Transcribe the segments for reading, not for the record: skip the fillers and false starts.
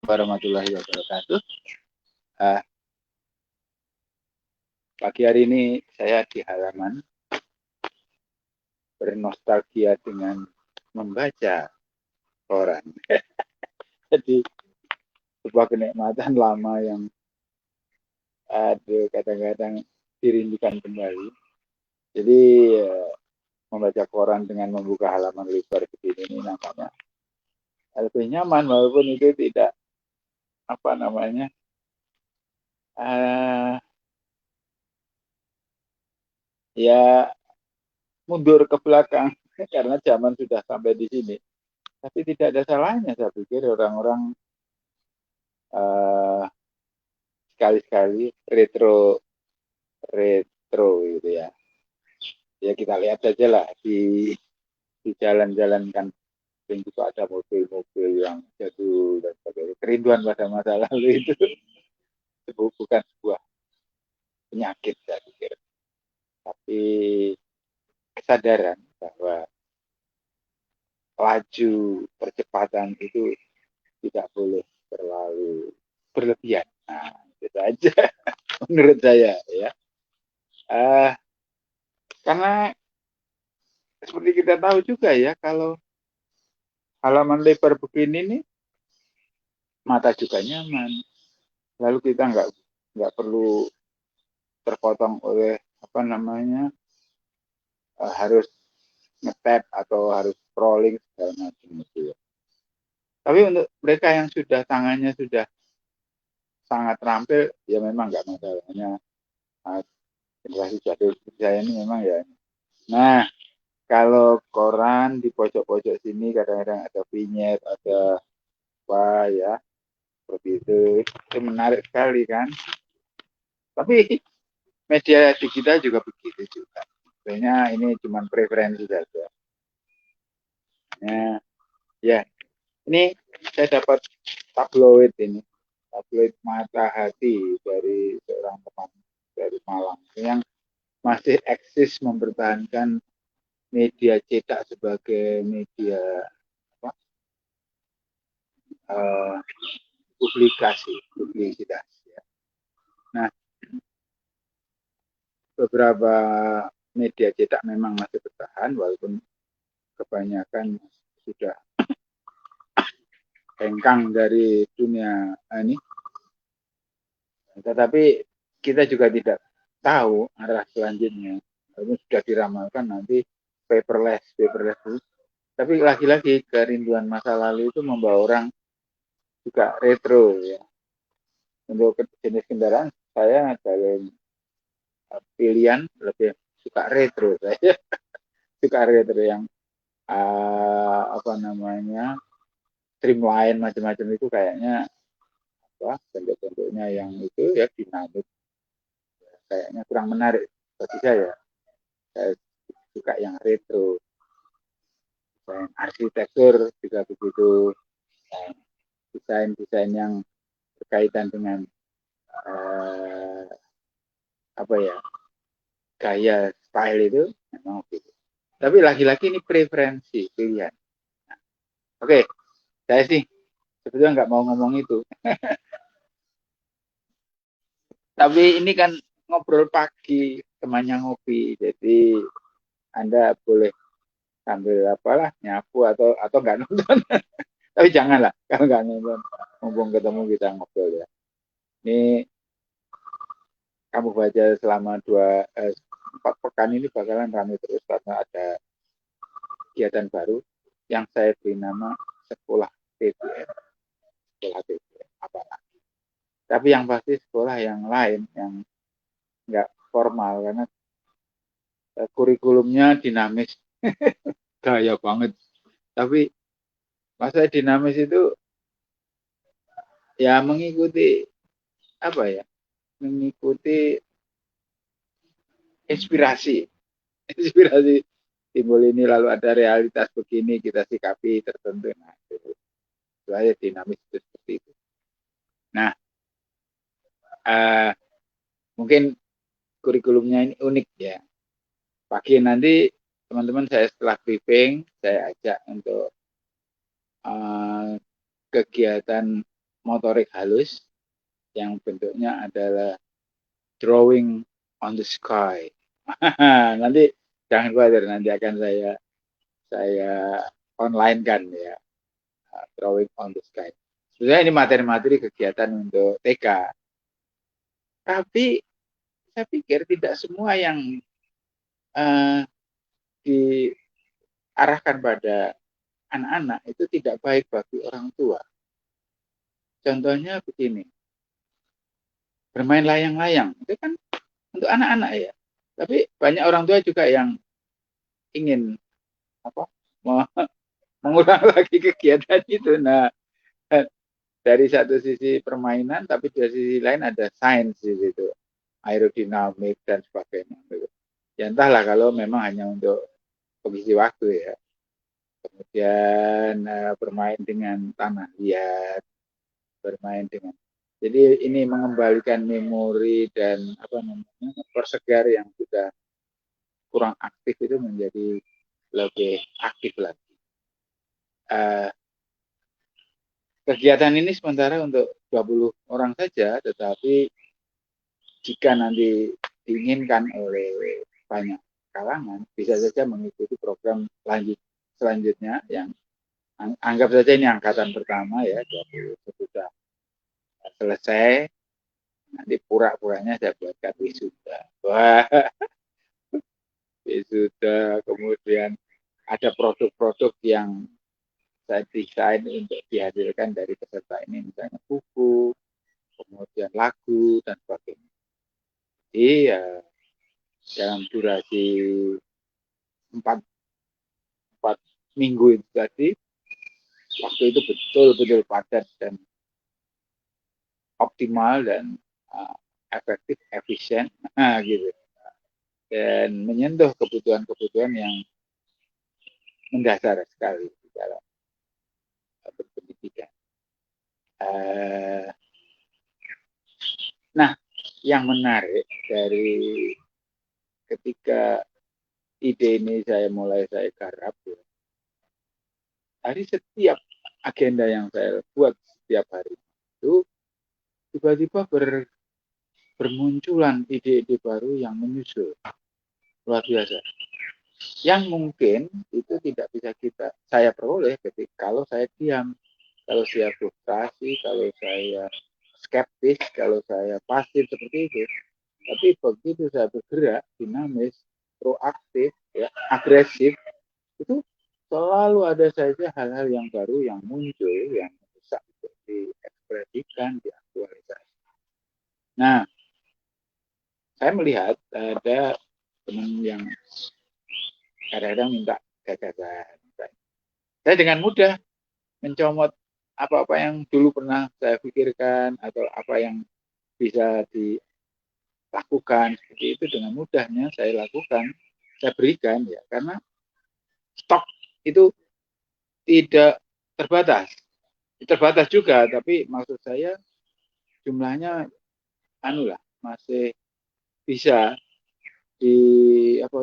Warahmatullahi wabarakatuh. Pagi hari ini saya di halaman bernostalgia dengan membaca koran. Jadi sebuah kenikmatan lama yang kadang-kadang dirindukan kembali. Jadi membaca koran dengan membuka halaman lebar begini ini namanya lebih nyaman, walaupun itu tidak ya mundur ke belakang karena zaman sudah sampai di sini. Tapi tidak ada salahnya, saya pikir orang-orang sekali-sekali retro gitu ya. Ya kita lihat saja lah di jalan-jalan kan juga ada mobil-mobil yang jadul dan sebagainya. Kerinduan pada masa lalu itu bukan sebuah penyakit, saya pikir, tapi kesadaran bahwa laju percepatan itu tidak boleh terlalu berlebihan. Nah, itu aja menurut saya ya. Karena seperti kita tahu juga ya, kalau halaman lebar begini nih, mata juga nyaman. Lalu kita nggak perlu terpotong oleh harus nge-tap atau harus scrolling segala macam gitu ya. Tapi untuk mereka yang sudah tangannya sudah sangat terampil, ya memang nggak masalahnya. Generasi jadul saya ini memang ya. Nah, kalau koran di pojok-pojok sini kadang-kadang ada vignette, ada apa ya, seperti itu menarik sekali kan. Tapi media digital juga begitu juga. Sebenarnya ini cuma preferensi saja. Nah, ya, ini saya dapat tabloid Mata Hati dari seorang teman dari Malang yang masih eksis mempertahankan media cetak sebagai media publisitas. Ya. Nah, beberapa media cetak memang masih bertahan, walaupun kebanyakan sudah hengkang dari dunia ini. Tetapi kita juga tidak tahu arah selanjutnya. Ini sudah diramalkan nanti paperless. Tapi lagi-lagi kerinduan masa lalu itu membawa orang juga retro ya. Untuk jenis kendaraan saya dalam pilihan lebih suka retro saya. Suka retro yang streamline macam-macam itu kayaknya bentuk-bentuknya yang itu ya dinamis, kayaknya kurang menarik bagi saya. Saya suka yang retro, dan arsitektur juga begitu, desain-desain yang berkaitan dengan gaya style itu memang begitu. Tapi lagi-lagi ini preferensi pilihan. Nah, oke, saya sih sebetulnya nggak mau ngomong itu. Tapi ini kan ngobrol pagi, temannya ngopi, jadi Anda boleh sambil nyapu atau nggak nonton. Tapi janganlah kalau nggak nonton, mumpung ketemu kita ngobrol ya. Ini kamu baca selama 4 pekan ini bakalan ramai terus karena ada kegiatan baru yang saya beri nama sekolah TBM. Sekolah TBM apa lagi? Tapi yang pasti sekolah yang lain yang nggak formal, karena kurikulumnya dinamis. Gaya banget. Tapi masa dinamis itu ya mengikuti inspirasi timbul ini, lalu ada realitas begini, kita sikapi tertentu. Nah, itu saya dinamis itu seperti itu. Nah, mungkin kurikulumnya ini unik ya. Pagi nanti teman-teman saya setelah briefing, saya ajak untuk kegiatan motorik halus yang bentuknya adalah drawing on the sky. Nanti jangan khawatir, nanti akan saya online kan ya, drawing on the sky. Sebenarnya ini materi-materi kegiatan untuk TK. Tapi saya pikir tidak semua yang diarahkan pada anak-anak itu tidak baik bagi orang tua. Contohnya begini, bermain layang-layang itu kan untuk anak-anak ya. Tapi banyak orang tua juga yang ingin apa mengulang lagi kegiatan itu. Nah, dari satu sisi permainan, tapi dari sisi lain ada sains di situ, aerodinamik dan sebagainya. Ya entahlah kalau memang hanya untuk pengisi waktu ya. Kemudian bermain dengan tanah liat, bermain dengan. Jadi ini mengembalikan memori dan apa namanya persegar yang sudah kurang aktif itu menjadi lebih aktif lagi. Kegiatan ini sementara untuk 20 orang saja, tetapi jika nanti diinginkan oleh banyak kalangan, bisa saja mengikuti program selanjutnya yang anggap saja ini angkatan pertama ya, 20 sudah selesai, nanti pura-puranya saya buatkan wisuda. Wah, wisuda, kemudian ada produk-produk yang saya desain untuk dihasilkan dari peserta ini, misalnya buku, kemudian lagu, dan sebagainya. Jadi dalam durasi 4 minggu itu tadi, waktu itu betul-betul padat dan optimal dan efektif, efisien, gitu. Dan menyentuh kebutuhan-kebutuhan yang mendasar sekali di dalam berpendidikan. Nah, yang menarik dari ketika ide ini saya garap, ya, dari setiap agenda yang saya buat setiap hari itu tiba-tiba bermunculan ide-ide baru yang menyusul luar biasa. Yang mungkin itu tidak bisa saya peroleh ketika kalau saya diam, kalau saya frustrasi, kalau saya skeptis, kalau saya pasif seperti itu. Tapi begitu saya bergerak, dinamis, proaktif, ya, agresif, itu selalu ada saja hal-hal yang baru yang muncul, yang bisa diekspresikan, diaktualisasi. Nah, saya melihat ada teman yang kadang-kadang minta gagasan. Saya dengan mudah mencomot apa-apa yang dulu pernah saya pikirkan atau apa yang bisa dilakukan seperti itu, dengan mudahnya saya lakukan, saya berikan ya, karena stok itu tidak terbatas juga, tapi maksud saya jumlahnya masih bisa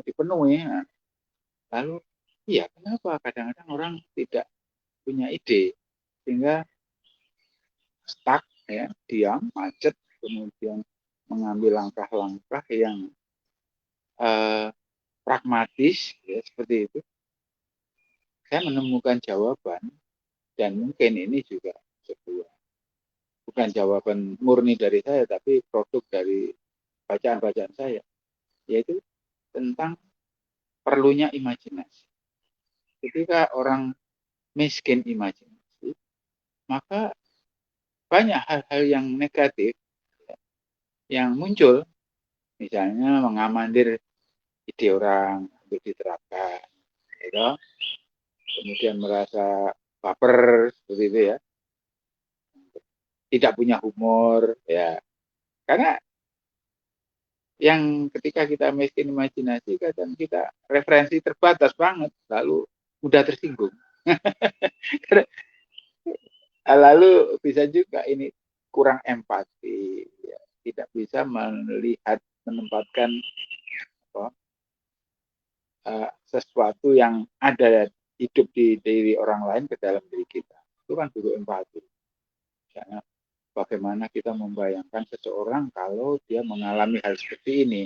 dipenuhi. Nah, lalu iya, kenapa kadang-kadang orang tidak punya ide sehingga stuck ya, diam, macet, kemudian mengambil langkah-langkah yang pragmatis ya, seperti itu. Saya menemukan jawaban, dan mungkin ini juga sebuah bukan jawaban murni dari saya, tapi produk dari bacaan-bacaan saya, yaitu tentang perlunya imajinasi. Ketika orang miskin imajinasi, maka banyak hal-hal yang negatif yang muncul, misalnya mengamandir ide orang untuk diterapkan, gitu. Kemudian merasa baper seperti itu ya, tidak punya humor ya, karena yang ketika kita miskin imajinasi, kadang kita referensi terbatas banget, lalu mudah tersinggung. Lalu bisa juga ini kurang empati, ya. Tidak bisa melihat, menempatkan sesuatu yang ada hidup di diri orang lain ke dalam diri kita. Itu kan butuh empati. Misalnya, bagaimana kita membayangkan seseorang kalau dia mengalami hal seperti ini.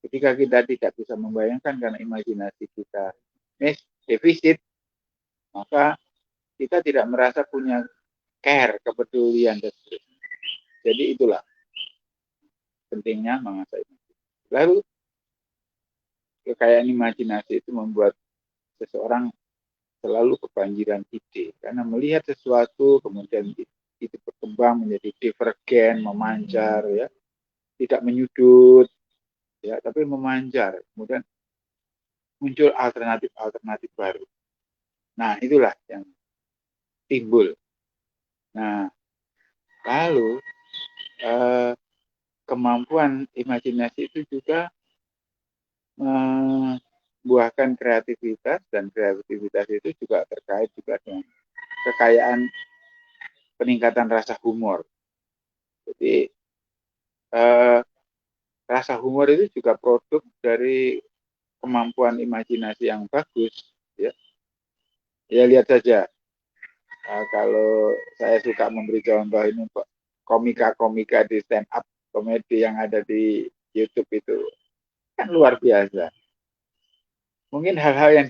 Ketika kita tidak bisa membayangkan karena imajinasi kita defisit, maka kita tidak merasa punya care, kepedulian, dan seterusnya. Jadi itulah pentingnya mengasah imajinasi. Lalu kekayaan imajinasi itu membuat seseorang selalu kebanjiran ide, karena melihat sesuatu kemudian itu berkembang menjadi divergen, memancar, ya, tidak menyudut, ya, tapi memancar, kemudian muncul alternatif-alternatif baru. Nah, itulah yang timbul. Nah, lalu kemampuan imajinasi itu juga membuahkan kreativitas, dan kreativitas itu juga terkait juga dengan kekayaan peningkatan rasa humor. Jadi rasa humor itu juga produk dari kemampuan imajinasi yang bagus, ya. Ya, lihat saja. Kalau saya suka memberi contoh ini, komika-komika di stand up komedi yang ada di YouTube itu kan luar biasa. Mungkin hal-hal yang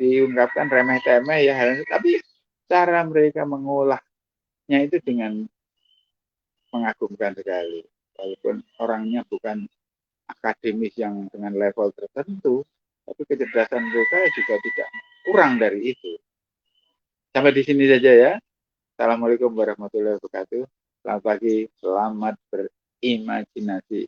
diungkapkan remeh-temeh ya, tapi cara mereka mengolahnya itu dengan mengagumkan sekali. Walaupun orangnya bukan akademis yang dengan level tertentu, tapi kecerdasan mereka juga tidak kurang dari itu. Sampai di sini saja ya. Assalamualaikum warahmatullahi wabarakatuh. Selamat pagi, selamat berimajinasi.